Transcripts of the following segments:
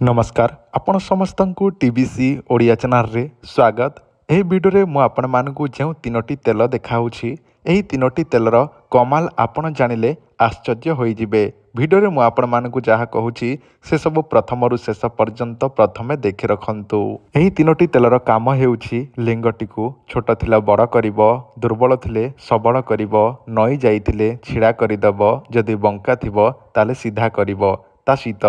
नमस्कार आपण समस्त को टीबीसी ओडिया चैनल रे स्वागत। एही वीडियो रे मु आपण मानकु जो तीनोटी तेल देखाउछि एही तीनोटी तेलर कमाल आपण जानिले आश्चर्य होई जिवे। वीडियो रे मु आपण मानकु जहा कहूछि से सब प्रथम रु शेष पर्यंत प्रथमे देखि रखंतु। एही तीनोटी तेलर काम हेउछि लिंगटिकु छोट थिला बड़ करिवो, दुर्बल थिले सबल करिवो, नई जाइथिले छिड़ा करिदबो, जदि बंका थिबो ताले सीधा करिवो। ता सहित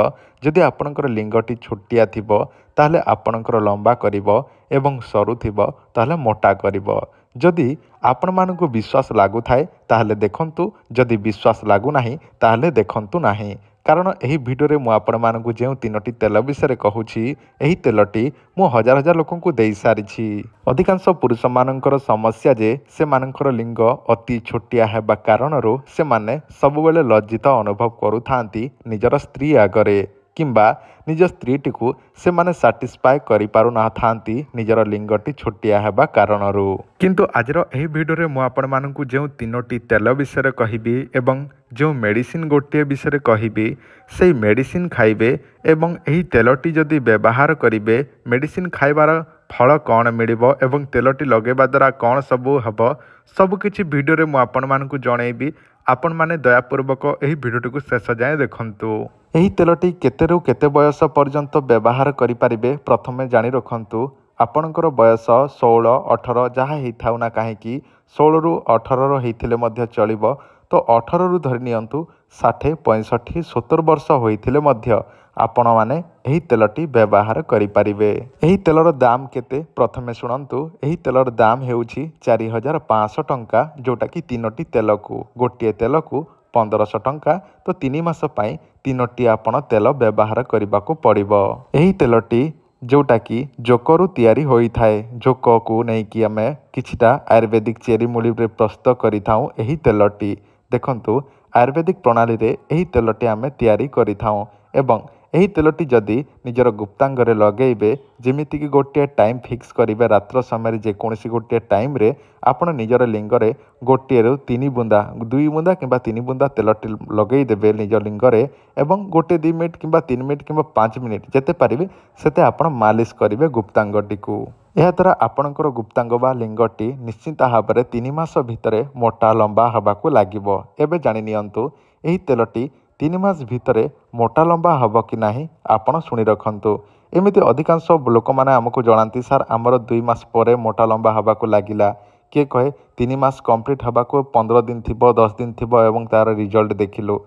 जदि आपणकर लिंगटी छोटिया थिबो ताहले आपणकर लंबा करिवो एवं सरू थिबो ताहले मोटा करिवो। जदि आपण मानकु विश्वास लागु थाए ताहले देखंतु, जदि विश्वास लागु नाही ताहले देखंतु नाही। कारण एही वीडियो रे मु आपण मानकु जे तीनोटी तेल विषय कहूछि एही तेलटी मु हजार हजार लोकंकु देई सारिछि। अधिकांश पुरुष मानकर समस्या जे से मानकर लिंग अति छोटिया हेबा कारणरू से माने सबुबेले लज्जित अनुभव करुथांती निजर स्त्री आगरे, किंबा निज स्त्रीटी को से माने साटिस्फाए करि पारु ना थांती निजर लिंगटी छोटिया हेबा कारणरू। किंतु आजर एही वीडियो रे मु आपण मानकु जे तीनोटी तेल विषय कहिबी एवं जो मेडिसिन गोटे विषय कहिबी सेही मेडिसिन खाइबे एवं एही तेलटी जदि व्यवहार करिवे मेडिसिन खाइबार फल कौन मिलिबो एवं तेलटी लगेबा द्वारा कौन सबु हबो सबु किछि वीडियो रे मु आपण मानकु जणैबी। आपण माने दयापूर्वक एही वीडियोटी को शेष जाए देखंतु। एही तेलटी केते रु केते बयस पर्यंत व्यवहार करि पारिबे प्रथमे जानि रखंतु। आपणकर बयस 16, 18 जहाँ हेइथाउ ना काहेकि 16 रु 18 रो हेइथिले मध्य चलिबो, तो 18 रु धरि नियंतु 60, 65, 70 वर्ष होइथिले मध्य आपण माने एही तेलटी व्यवहार करि पारिबे। एही तेलर दाम केते प्रथमे सुनंतु। एही तेलर दाम हेउछि 4500 टंका, जोटा कि तीनोटी तेलकु गोटिए तेलकु 1500 टंका। तो 3 मास पई तीनोटी आपण तेल व्यवहार करिबाकू पड़िबो। एही तेलटी जोटा कि जोकरु तैयारी होई थाए, जोक को नै कि आमे किछिटा आयुर्वेदिक चेरी मूली रे प्रस्तुत करिथाउ। एही तेलटी देखंतु आयुर्वेदिक प्रणाली रे एही तेलटी आमे तैयारी करिथाउ एवं एही तेलटी जदि निजर गुप्तांगरे लगेइबे जेमिति कि गोटे टाइम फिक्स करिवे रात्र समय जेकोसी गोटे टाइम रे आपण निजर लिंगरे गोटे रु 3 बुंदा 2 बुंदा किंबा 3 बुंदा तेलटी लगेई देबे निज लिंगरे एवं गोटे 2 मिनिट किंबा 3 मिनिट किंबा 5 मिनिट जेते पारिबे सेते आपण मालिश करिवे गुप्तांगटी को। यह द्वारा आपणकर गुप्तांग बा लिंगटी निश्चित भाव में 3 मास भितर मोटा लंबा हवाकू लागिबो। एबे जानि नियंतु एही तेलटी 3 मास भितर मोटा लंबा हब कि नाही आपण सुनि रखंतु। एमिति अधिकांश लोक माने हमकु जणांती सर आमर 2 मास परे मोटा लंबा हवाकू लागिला, किए कहे 3 मास कंप्लीट हवाकू 15 दिन थिबो 10 दिन थिबो एवं तार रिजल्ट देखिलु।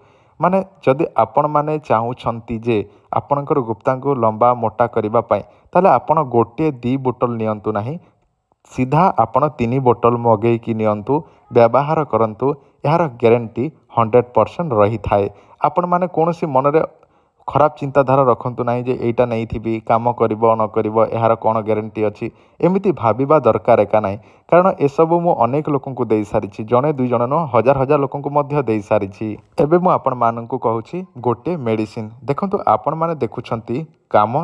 माने जदि आपण माने चाहूछंती जे आपणकर गुप्तांग लंबा मोटा करिबा पई ताले आपण गोटे 2 बोतल नियंतु नाही, सीधा आपण 3 बोतल मगेई कि नियंतु, व्यवहार करंतु। यार ग्यारंटी 100% रही थाए। आपण माने कोनोसी मनरे खराब चिंताधारा रखंतु नाही जे एटा नहीं थिबी काम करिवो न करिवो यार कोन ग्यारंटी अछि एमिति भाबिबा दरकार एका नाही। कारण ए सब मु अनेक लोकंकु देई सारिछि, जणे दुई जण न हजार हजार लोकंकु मध्य देई सारिछि। एबे मु आपण मानंकु कहूछि गोटे मेडिसिन देखंतु। आपण माने देखुछंती काम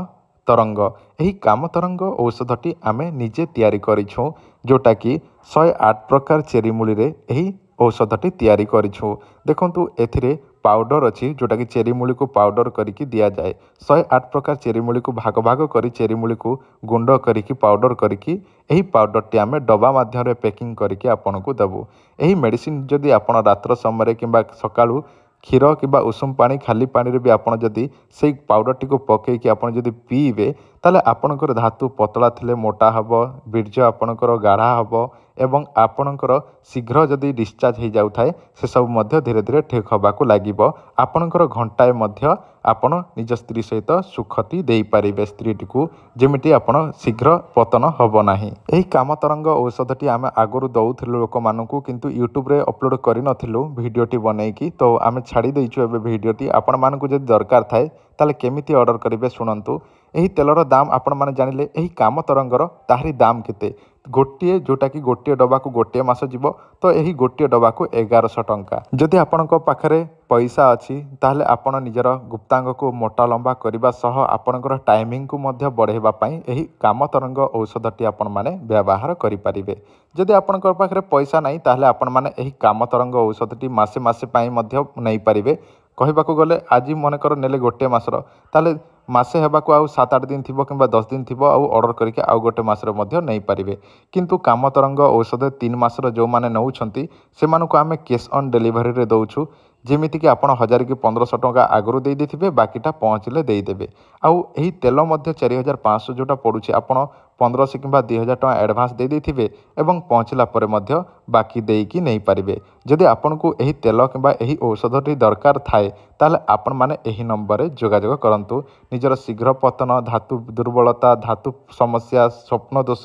तरंग। एही काम तरंग औषधटी आमे निजे तैयारी करिछु, जोटा कि 108 प्रकार चेरी मूली रे एही औषधटी तैयारी करिछु। देखंतु एथिरे पाउडर अच्छी जोटा कि चेरी मूली को पाउडर करिकी दिया जाए। 108 प्रकार चेरी मूली को भाग भाग करी चेरी मूली को गुंड करिकी पाउडर करिकी एही पाउडरटी आमे डबा माध्यम रे पैकिंग करिकी आपन को देबु। एही मेडिसिन जदि आपण रात्र समय किंबा सकाळू क्षीर किंबा उषुम पानी खाली पानी रे भी आपण जदि से पाउडरटी को पकेकी आपण जदि पीबे ताले आपणकर धातु पतला थिले मोटा हबो, बीर्ज आपणकर गाढ़ा हबो एवं आपणकर शीघ्र जदि डिस्चार्ज हो जाउथाए से सब मध्य धीरे धीरे ठीक हबाकू लागिबो। आपणकर घंटाए मध्य आपण निज स्त्री सहित सुखती देई पारिबे स्त्रीटी को, जेमिति आपण शीघ्र पतन हबो नाही। एही काम तरंग औषधटी आमे आगरु दउथिलु लोक मानकू, किंतु यूट्यूब रे अपलोड करि नथिलु वीडियोटी बनेकी, तो आमे छाड़ी देइछु एबे वीडियोटी। आपण मानकू जदि दरकार थाए ताले केमिति ऑर्डर करिवे शुणंतु। एही तेलर दाम आपण माने जानिले एही काम तरंगर ताहारी दाम केते। गोटे जोटा कि गोटे डबा को गोटे मास जीव, तो यही गोटे डबा को 1100 टंका। जदि आपणक पाखरे पैसा अच्छी ताहले आपण निजर गुप्तांग को मोटा लंबा करबा सह आपणकर टाइमिंग को मध्य बढ़ेबा पई एही काम तरंग औषधटी आपण माने व्यवहार करि परिबे। जदि आपणकर पाखरे पैसा नाही ताहले आपण माने एही काम तरंग औषधटी मासे मासे पई मध्य नै परिबे। कहबाकू गले आज मनकर नेले गोटे मासर ताले मासे हेबाकु आउ 7-8 दिन थिबो किंबा 10 दिन थिबो आउ ऑर्डर करके आउ गोटे मासरे मध्य नै पारिबे। किंतु कामतरंग औषध 3 मासर जो माने नउछंती से मानको आमे कैश ऑन डिलीवरी रे दउछु। जेमिति कि आपण 1000 कि 1500 टंका आगरु देई देथिबे बाकीटा पहुँचले देई देबे। आउ एही तेल मध्य 4500 जोटा पड़ुछि आपण 1500 किंबा 2000 टंका एडवांस दे देथिबे एवं पहुँचला परे मध्य बाकी देइकी नहीं पारिबे। जदि आपनकु एही तेल किंबा एही औषधटी दरकार थाए ताले आपण माने एही नंबर रे जोगाजोग करंतु। निजर शीघ्र पतन, धातु दुर्बलता, धातु समस्या, स्वप्न दोष,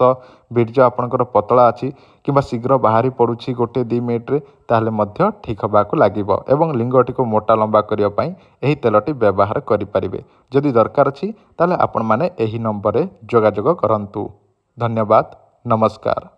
बीर्ज आपणकर पतला अछि किंबा शीघ्र बाहरी पड़ुछि 1-2 मिनिट रे ताले मध्य ठीक हबाकु लागिबो एवं लिंगटी को मोटा लंबा करिया पई एही तेलटी व्यवहार करि परिबे। जदि दरकार अछि ताले आपण माने एही नंबर रे जोगाजोग करंतु। धन्यवाद, नमस्कार।